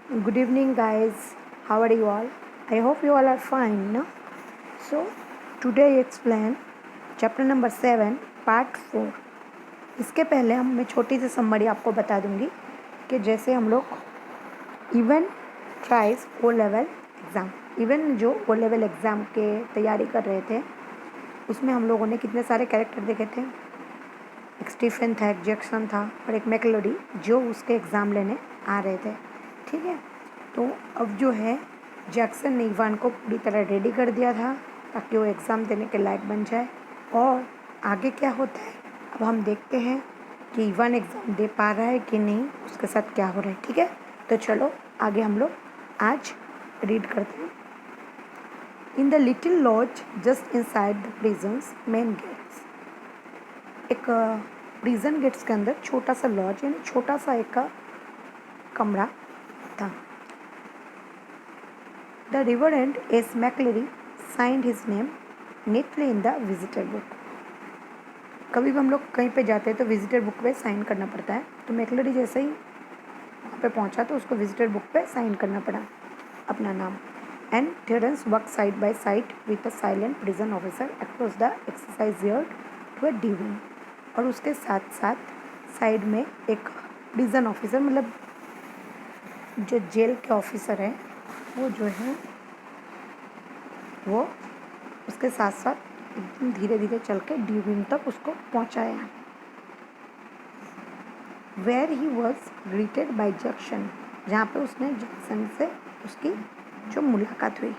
Good evening, guys. How are you all? I hope you all are fine, no? So, today I explain chapter number 7, part 4. इसके पहले मैं छोटी सी summary आपको बता दूंगी कि जैसे हम लोग even tries O level exam, even जो ओ लेवल एग्ज़ाम के तैयारी कर रहे थे उसमें हम लोगों ने कितने सारे कैरेक्टर देखे थे। एक स्टीफन था, एक जैक्सन था और एक मैकलोडी जो उसके एग्ज़ाम लेने आ रहे थे। ठीक है, तो अब जो है जैक्सन ने इवान को पूरी तरह रेडी कर दिया था ताकि वो एग्ज़ाम देने के लायक बन जाए। और आगे क्या होता है अब हम देखते हैं कि इवान एग्ज़ाम दे पा रहा है कि नहीं, उसके साथ क्या हो रहा है। ठीक है, तो चलो आगे हम लोग आज रीड करते हैं। In the little lodge just inside the prison's main gates, एक प्रिजन गेट्स के अंदर छोटा सा लॉज यानी छोटा सा एक कमरा था। The reverend S McCleary signed his name neatly in the visitor book. कभी भी हम लोग कहीं पे जाते हैं तो विजिटर बुक पे साइन करना पड़ता है, तो मैकलेरी जैसे ही वहाँ पे पहुँचा तो उसको विजिटर बुक पे साइन करना पड़ा अपना नाम। And Terence work side by side with a silent prison officer across the exercise yard to a D wing. और उसके साथ साथ साइड में एक प्रिजन ऑफिसर, मतलब जो जेल के ऑफिसर है वो जो है वो उसके साथ साथ एकदम धीरे धीरे चल के डी विंग तक उसको पहुंचाया। Where he was greeted by Jackson, जहाँ पे उसने जैक्सन से उसकी जो मुलाकात हुई।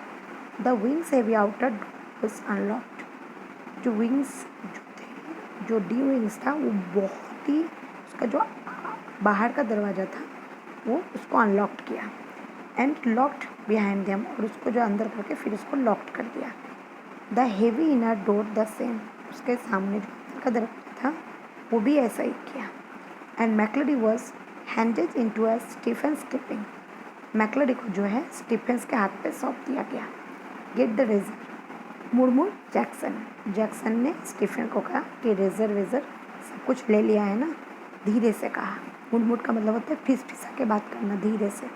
The wing's heavy outer door unlocked. जो विंग्स जो थे, जो डी विंग्स था वो बहुत ही, उसका जो बाहर का दरवाज़ा था वो उसको अनलॉक्ड किया। एंड लॉक्ड बिहाइंड देम, और उसको जो अंदर करके फिर उसको लॉक्ड कर दिया। The heavy inner door the same, उसके सामने जो अंदर का दरवाजा था वो भी ऐसा ही किया। And McCleary was handed in to a Stephens clipping. McCleary को जो है स्टीफेंस के हाथ पे सौंप दिया गया। गेट द रेजर मुड़मुड़ जैक्सन, जैक्सन ने स्टीफन को कहा कि रेजर वेजर सब कुछ ले लिया है ना, धीरे से कहा। मुड़मुड़ का मतलब होता है फिस फिसा के बात करना धीरे से।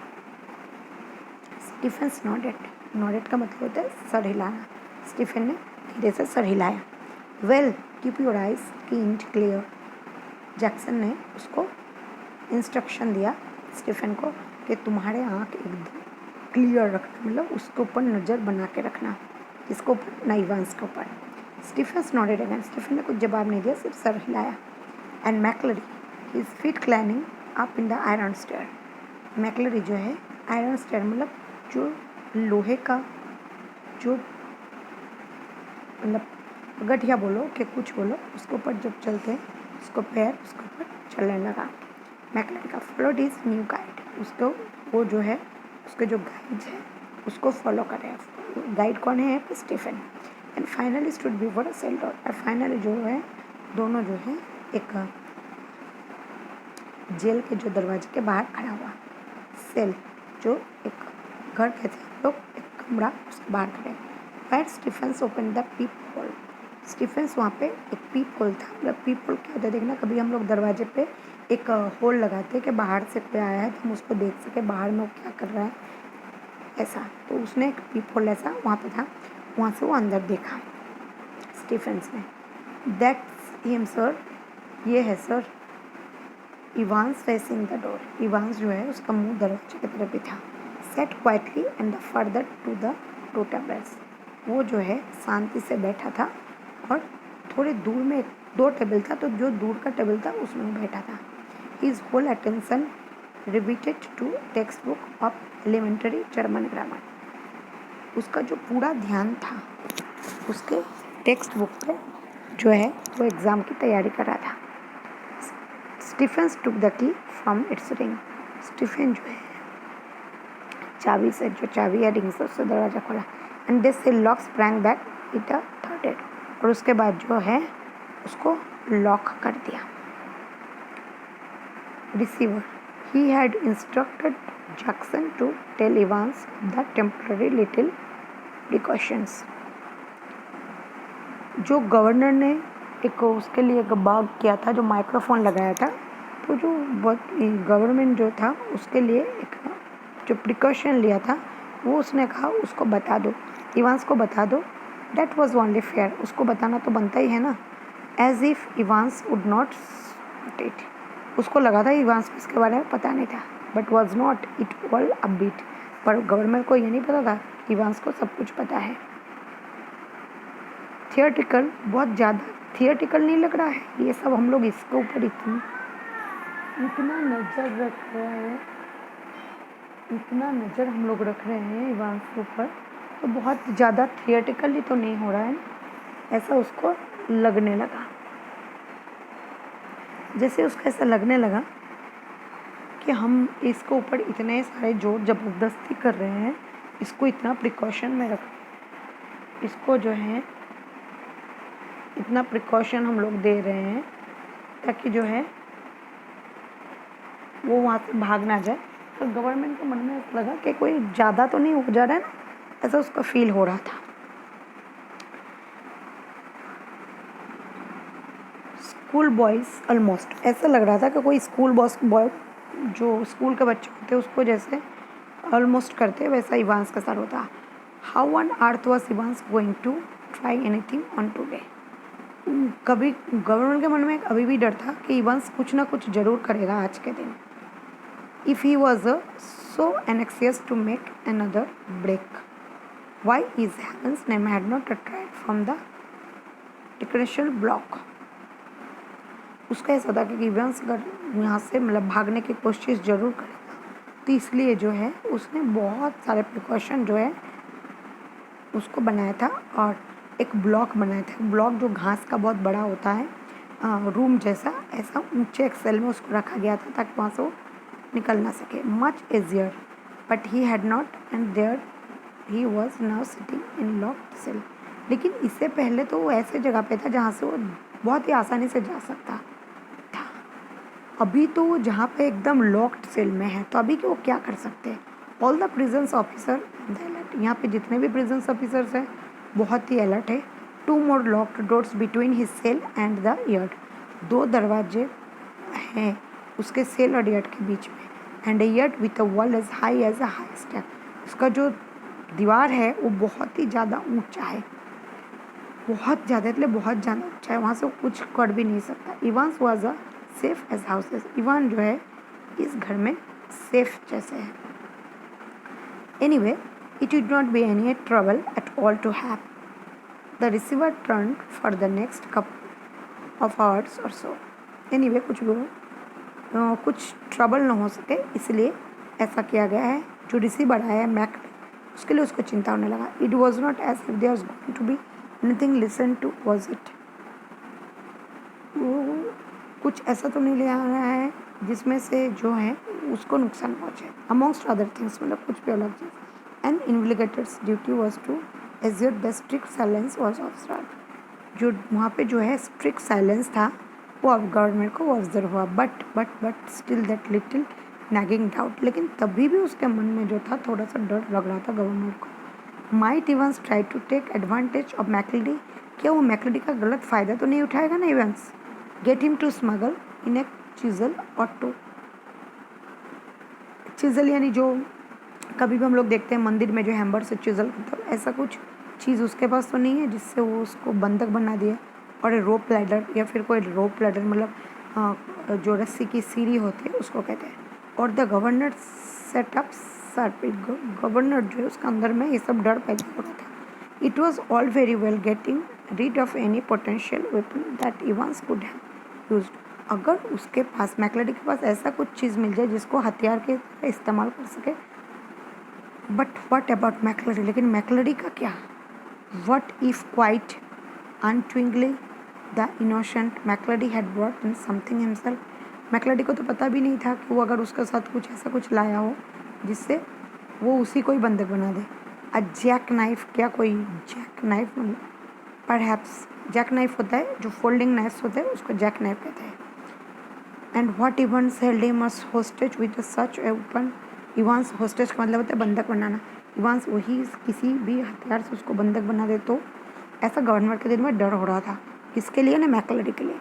स्टीफन नॉडेड, नॉडेड का मतलब होता है सर हिलाना। स्टीफन ने धीरे से सर हिलाया। Well keep your eyes keened clear, Jackson ने उसको इंस्ट्रक्शन दिया स्टीफन को कि तुम्हारे आँख एकदम क्लियर रखना, मतलब उसके ऊपर नज़र बना के रखना। इसको ऊपर ना इवांस के ऊपर। स्टीफन नॉडेड अगेन, स्टीफन ने कुछ जवाब नहीं दिया, सिर्फ सर हिलाया। And McLeery his feet climbing up in the iron stair. McLeery जो है आयरन स्टेयर मतलब जो लोहे का जो मतलब गठिया बोलो कि कुछ बोलो, उसके ऊपर जब चलते हैं उसको पैर उसके ऊपर चलने लगा। मैकलेरी का फॉलोड हिज न्यू गाइड, उसको वो जो है उसके जो गाइड है उसको फॉलो कर रहे हैं। गाइड कौन है? Stephen. And finally stood before a cell door, और फाइनली जो है दोनों जो है एक जेल के जो दरवाजे के बाहर खड़ा हुआ। सेल जो एक घर कहते हैं लोग, एक कमरा, उसके बाहर खड़े। White Stephens open the peep hole, Stephens वहाँ पे एक पीप होल था। मतलब पीप होल क्या होता है देखना, कभी हम लोग दरवाजे पे एक होल लगाते हैं कि बाहर से कोई आया है तो हम उसको देख सके बाहर में वो क्या कर रहा है, ऐसा। तो उसने एक पीप होल ऐसा वहाँ पे था, वहाँ से वो अंदर देखा स्टीफेंस ने। दैट्स हिम सर, ये है sir. Evans facing the door, Evans जो है उसका मुंह दरवाजे की तरफ ही था। Set quietly and further to the two tables, वो जो है शांति से बैठा था और थोड़े दूर में दो टेबल था, तो जो दूर का टेबल था उसमें बैठा था। His whole attention repeated to textbook of elementary German grammar, उसका जो पूरा ध्यान था उसके टेक्स्ट बुक पे जो है वो एग्ज़ाम की तैयारी कर रहा था। Stephen took the key from its ring, Stephen जो है चाबी से, जो चाबी है रिंग से, उससे दरवाज़ा खोला। एंड दिस से lock sprang back it a थर्डेड, और उसके बाद जो है उसको लॉक कर दिया। Receiver he had instructed Jackson to tell Evans the temporary little precautions, जो गवर्नर ने एक उसके लिए एक बाग किया था, जो माइक्रोफोन लगाया था, तो जो गवर्नमेंट जो था उसके लिए एक जो प्रिकॉशन लिया था वो उसने कहा उसको बता दो, इवांस को बता दो। डैट वॉज ओनली फेयर, उसको बताना तो बनता ही है ना। As if Evans would not it, उसको लगा था इवांस को इसके बारे में पता नहीं था, but was not it all upbeat, पर गवर्नमेंट को ये नहीं पता था इवांस को सब कुछ पता है। थियोरटिकल, बहुत ज़्यादा थियोरटिकल नहीं लग रहा है ये सब, हम लोग इसके ऊपर इतना नज़र रख रहे हैं, इतना नज़र हम लोग रख रहे हैं इवांस के ऊपर, तो बहुत ज़्यादा थियोरटिकली तो नहीं हो रहा है, ऐसा उसको लगने लगा। जैसे उसको ऐसा लगने लगा कि हम इसके ऊपर इतने सारे जोर ज़बरदस्ती कर रहे हैं, इसको इतना प्रिकॉशन में रख, इसको जो है इतना प्रिकॉशन हम लोग दे रहे हैं ताकि जो है वो वहाँ से भाग ना जाए। तो गवर्नमेंट के मन में ऐसा लगा कि कोई ज़्यादा तो नहीं हो जा रहा है ना, ऐसा उसका फील हो रहा था। स्कूल बॉयज़ ऑलमोस्ट, ऐसा लग रहा था कि कोई स्कूल बॉय जो स्कूल के बच्चे होते हैं उसको जैसे ऑलमोस्ट करते वैसा इवांस का साथ होता। How on earth was Evans going to try anything on today. कभी गवर्नमेंट के मन में अभी भी डर था कि इवांस कुछ ना कुछ जरूर करेगा आज के दिन। If he was so anxious to make another break, why his heaven's name had not attracted from the टिकरेशल ब्लॉक। उसका ऐसा था कि इवांस अगर यहाँ से मतलब भागने की कोशिश ज़रूर करेगा, तो इसलिए जो है उसने बहुत सारे प्रिकॉशन जो है उसको बनाया था और एक ब्लॉक बनाया था। ब्लॉक जो घास का बहुत बड़ा होता है, रूम जैसा, ऐसा ऊंचे एक सेल में उसको रखा गया था ताकि वहाँ से वो निकल ना सके। Much easier, but he had not, and there he was now sitting in locked cell. लेकिन इससे पहले तो वो ऐसे जगह पे था जहाँ से वो बहुत ही आसानी से जा सकता था। अभी तो वो जहाँ पे एकदम लॉक्ड सेल में है, तो अभी वो क्या कर सकते हैं। All the prisons officer alert, यहाँ पे जितने भी प्रिजन्स ऑफिसर्स हैं बहुत ही अलर्ट है। 2 more locked doors between his cell and the yard, 2 दरवाजे हैं उसके सेल और यार्ड के बीच में। And a yard with a wall as high as a high step, उसका जो दीवार है वो बहुत ही ज़्यादा ऊंचा है, बहुत ज़्यादा मतलब बहुत ज़्यादा ऊंचा है, वहाँ से वो कुछ कर भी नहीं सकता। Evans was a safe as houses, Evan जो है इस घर में सेफ जैसे है। Anyway it did not be any trouble at all to have. The receiver turn for the next cup of hours or so. Anyway कुछ भी हो, कुछ ट्रबल ना हो सके इसलिए ऐसा किया गया है। जो रिसीवर आया है मैक, उसके लिए उसको चिंता होने लगा। It was not as if there was going to be anything listen to was it. वो कुछ ऐसा तो नहीं ले आ रहा है जिसमें से जो है उसको नुकसान पहुँचे। अमॉन्गस्ट अदर थिंग्स, मतलब कुछ भी अलग चीज़। And investigators duty was to assure the strict silence was observe. जो वहाँ पे जो है स्ट्रिक्ट साइलेंस था वो अब गवर्नमेंट को ऑब्जर्व हुआ। But still that little nagging doubt, लेकिन तभी भी उसके मन में जो था थोड़ा सा डर लग रहा था गवर्नमेंट को। Might Evans try to take advantage of McCleary, क्या वो मैकलेडी का गलत फ़ायदा तो नहीं उठाएगा ना Evans. Get him to smuggle in a chisel or two. Chisel यानी जो कभी भी हम लोग देखते हैं मंदिर में जो हैमर से चिजल करता है, ऐसा कुछ चीज़ उसके पास तो नहीं है जिससे वो उसको बंधक बना दिए। और रोप लैडर या फिर कोई रोप लैडर मतलब जो रस्सी की सीढ़ी होती है उसको कहते हैं। और द गवर्नर सेटअप सर्पिट, गवर्नर जो है उसका अंदर में ये सब डर पैदा हो रहा था। It was all very well getting read of any potential weapon that Evans could have used. अगर उसके पास मैकलेडी के पास ऐसा कुछ चीज़ मिल जाए जिसको हथियार के इस्तेमाल कर सके। बट वट अबाउट मैकलेडी, लेकिन मैकलेडी का क्या। What if quite unwittingly the innocent McCleary had brought in something himself. McCleary को तो पता भी नहीं था कि वो अगर उसके साथ कुछ ऐसा कुछ लाया हो जिससे वो उसी को ही बंधक बना दे। अ जैक नाइफ, क्या कोई जैक नाइफ, मतलब परहैप्स जैक नाइफ होता है जो फोल्डिंग नाइफ्स होते हैं उसको जैक नाइफ कहते हैं। And what Evans held him as hostage with such a weapon. Evans hostage का मतलब होता है बंधक बनाना। इवांस वही किसी भी हथियार से उसको बंधक बना दे, तो ऐसा गवर्नमेंट के दिल में डर हो रहा था। किसके लिए ना, मैकलेडी के लिए।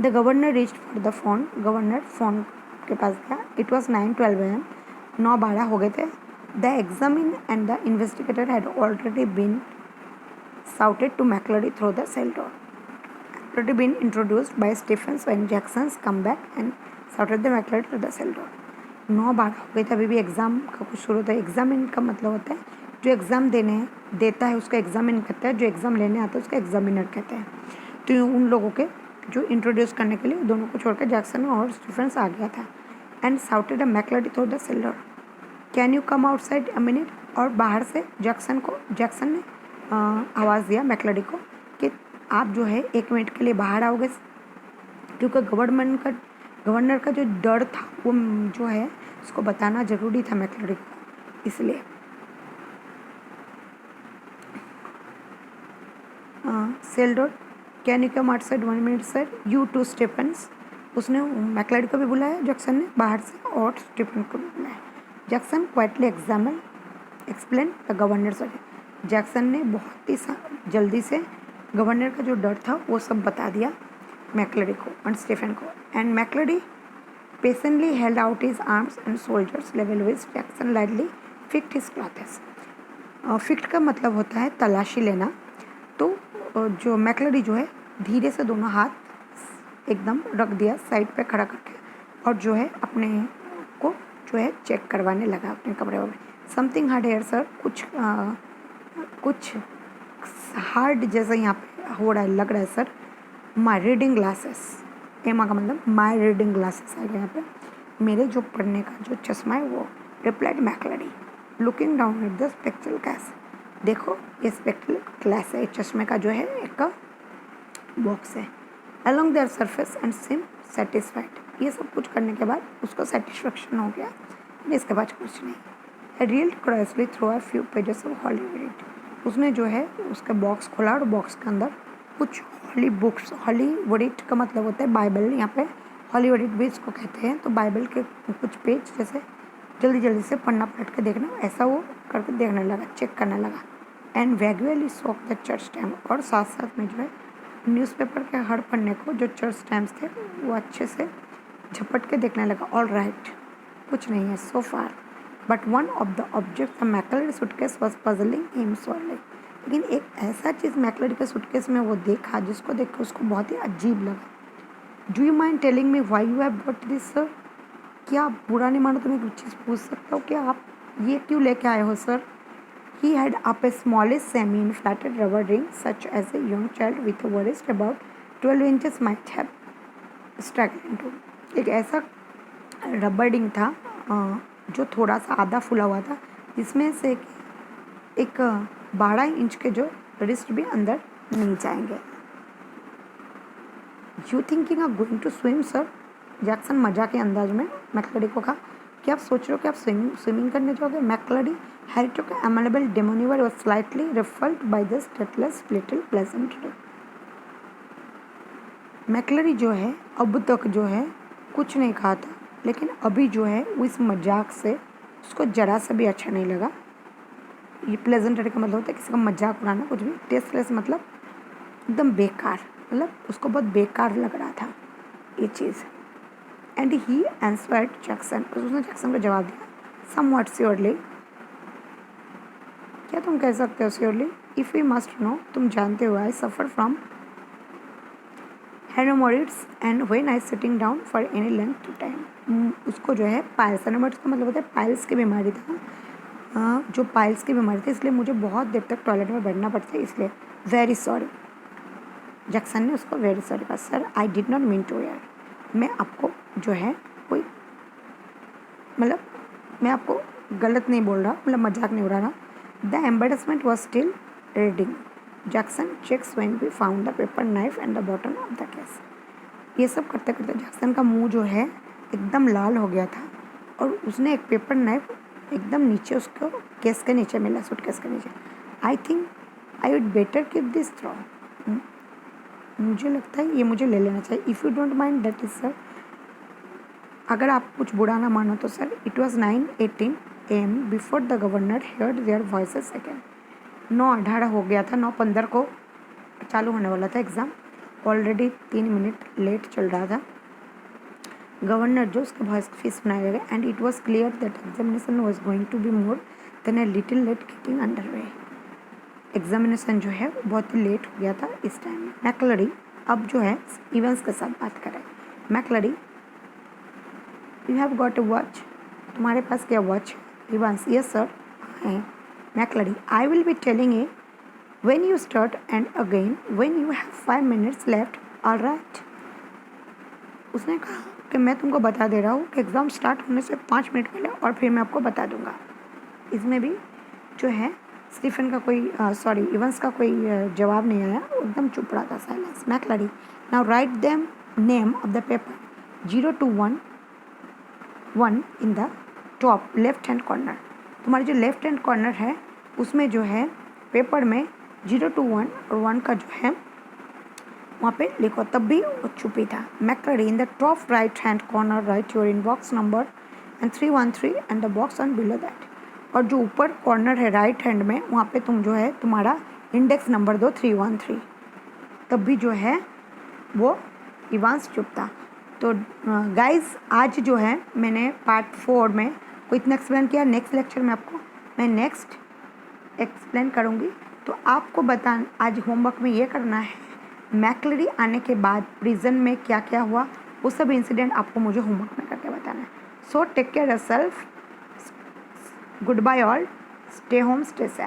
The governor reached for the phone, governor phone के पास गया। It was 9:12 AM। 9-12 हो गए थे. The examiner and the investigator had already been shouted to McClurdy through the cell door. Already been introduced by Stephens when Jackson's come back and shouted the McClurdy to the cell door. 9-12 हो गए थे, अभी भी exam का कुछ शुरू होता है. एग्जामिन का मतलब होता है जो एग्ज़ाम देता है उसका एग्जामिन कहता है, जो एग्ज़ाम लेने आता है उसका एग्जामिनर कहते हैं. तो उन लोगों के जो इंट्रोड्यूस करने के लिए दोनों को छोड़कर जैक्सन और स्टीफेंस आ गया था. And shouted a McLurdy through the cell door, can you come outside a minute. और बाहर से जैक्सन ने आवाज़ दिया मैक्लर्डी को कि आप जो है 1 मिनट के लिए बाहर आओगे, क्योंकि गवर्नर का जो डर था वो जो है उसको बताना ज़रूरी था मैक्लर्डी को, इसलिए. Cell door, can you come outside 1 minute sir, you to Stephens. उसने मैक्लर्डी को भी बुलाया जैक्सन ने बाहर से, और स्टीफेंस को भी बुलाया. Jackson quietly explain the governor. Sorry, Jackson ने बहुत ही जल्दी से गवर्नर का जो डर था वो सब बता दिया मैक्लर्डी को और स्टीफेन को. And McLurdy patiently held out his arms and shoulders level with Jackson lightly frisked his clothes. Frisked का मतलब होता है तलाशी लेना. तो जो मैक्लर्डी जो है धीरे से दोनों हाथ एकदम रख दिया साइड पे खड़ा करके, और जो है अपने को जो है चेक करवाने लगा अपने कपड़े वपड़े. समथिंग हार्ड हेयर सर, कुछ हार्ड जैसा यहाँ पे हो रहा है, लग रहा है सर. माई रीडिंग ग्लासेस, एमा का मतलब माई रीडिंग ग्लासेस आ गया यहाँ पे, मेरे जो पढ़ने का जो चश्मा है वो. Replied McLurdy looking down at the spectral glass. देखो ये स्पेक्ट्रल ग्लास है, चश्मे का जो है एक बॉक्स है. Along their surface and SIM satisfied. ये सब कुछ करने के बाद उसको सेटिस्फेक्शन हो गया, इसके बाद कुछ नहीं. Reeled crossly through a few pages of Hollywood. उसने जो है उसका बॉक्स खोला और बॉक्स के अंदर कुछ बुक्स. हॉलीवुड का मतलब होता है बाइबल, यहाँ पे हॉलीवुड भी इसको कहते हैं. तो बाइबल के कुछ पेज जैसे जल्दी से पढ़ना, पलट के देखना, ऐसा वो करके देखने लगा, चेक करने लगा. And vaguely sought the church time. और साथ साथ में जो है न्यूज़पेपर के हर पन्ने को जो चर्च टाइम्स थे वो अच्छे से झपट के देखने लगा. ऑल राइट, कुछ नहीं है so far. But one of the object the McLurdy suitcase was puzzling him sorely. लेकिन एक ऐसा चीज़ मैक्लर्डी के सूटकेस में वो देखा जिसको देख के उसको बहुत ही अजीब लगा. Do you mind telling me why you have bought this sir. क्या आप बुरा नहीं मानो तो मैं कुछ चीज़ पूछ सकता हूँ, क्या आप ये क्यों लेके आए हो sir. He had up a smallest semi-inflated rubber ring such as a young child with a waist about 12 inches might have struggled into. एक ऐसा रबर रिंग था जो थोड़ा सा आधा फूला हुआ था, जिसमें से एक 12 इंच के जो रिस्ट भी अंदर नहीं जाएंगे. You thinking of going to swim sir. Jackson मजाक के अंदाज में मैक्लर्डी को कहा, क्या आप सोच रहे हो कि आप स्विमिंग करने जाओगे. मैक्लर्डी Harry took an amenable demeanor was slightly ruffled by this tactless little pleasantry. मैक्लर्डी जो है अब तक जो है कुछ नहीं कहा था, लेकिन अभी जो है वो इस मजाक से उसको जरा सा भी अच्छा नहीं लगा. ये प्लेजेंटरी का मतलब होता है किसी का मजाक उड़ाना, कुछ भी. टेस्टलेस मतलब एकदम बेकार, मतलब उसको बहुत बेकार लग रहा था ये चीज़. And he answered Jackson. उसने जैक्सन को जवाब दिया समवॉट श्योरली. क्या तुम कह सकते हो surely. If you must know, तुम जानते हो I suffer from haemorrhoids and when I sitting down for any length time. उसको जो है पाइल्स, हेनोमोरिट्स का मतलब होता है पाइल्स की बीमारी था, जो पाइल्स की बीमारी थी, इसलिए मुझे बहुत देर तक टॉयलेट में बैठना पड़ता है, इसलिए वेरी सॉरी. जैक्सन ने उसको वेरी सॉरी कहा. Sir I did not mean to यार, मैं आपको जो है कोई मतलब मैं आपको गलत नहीं बोल रहा, मतलब मजाक नहीं उड़ा रहा. The embarrassment was still reading. Jackson checks when we found the paper knife and the bottom of the case. ये सब करते करते जैक्सन का मुंह जो है एकदम लाल हो गया था, और उसने एक पेपर नाइफ एकदम नीचे उसको केस के नीचे मिला, सूटकेस के नीचे. I think I would better keep this throw. मुझे लगता है ये मुझे ले लेना चाहिए. If you don't mind that is sir. अगर आप कुछ बुरा ना मानो तो सर. It was 9:18 AM before the governor heard their voices again. 9:18 हो गया था, 9:15 को चालू होने वाला था एग्ज़ाम. ऑलरेडी 3 मिनट लेट चल रहा था. गवर्नर जो उसका वॉइस फिर सुनाया गया and it was clear that examination was going to be more than a little late getting under way. Examination जो है वो बहुत ही लेट हो गया था इस टाइम में। मैकलरी अब जो है इवेंट्स के साथ बात करें। मैकलरी, you have got a watch, तुम्हारे पास क्या वॉच है? इवेंट्स, यस सर है। मैकलरी, I will be telling a when you start and again when you have 5 minutes left, alright. उसने कहा कि मैं तुमको बता दे रहा हूँ कि एग्ज़ाम स्टार्ट होने से 5 मिनट पहले और फिर मैं आपको बता दूंगा। इसमें भी जो है स्टीफन का कोई इवेंट्स का कोई जवाब नहीं आया, वो एकदम चुप रहा था, silence. मैकलरी, now write them name of the paper 0 to 1 in the top left hand corner. तुम्हारे जो लेफ्ट हैंड कॉर्नर है उसमें जो है पेपर में 0 to 1 और 1 का जो है वहाँ पे लिखो। तब भी वो चुप ही था। मैकलरी, in the top right hand corner right your inbox number and 313 and the box on below that. और जो ऊपर कॉर्नर है राइट हैंड में वहाँ पे तुम जो है तुम्हारा इंडेक्स नंबर दो 313। तब भी जो है वो इवांस चुप था। तो गाइस आज जो है मैंने पार्ट 4 में को इतना एक्सप्लेन किया। नेक्स्ट लेक्चर में आपको मैं नेक्स्ट एक्सप्लेन करूँगी। तो आपको आज होमवर्क में ये करना है, मैकलरी आने के बाद प्रिजन में क्या क्या हुआ वो सब इंसिडेंट आपको मुझे होमवर्क में करके बताना है। So take care yourself, goodbye all, stay home, stay safe.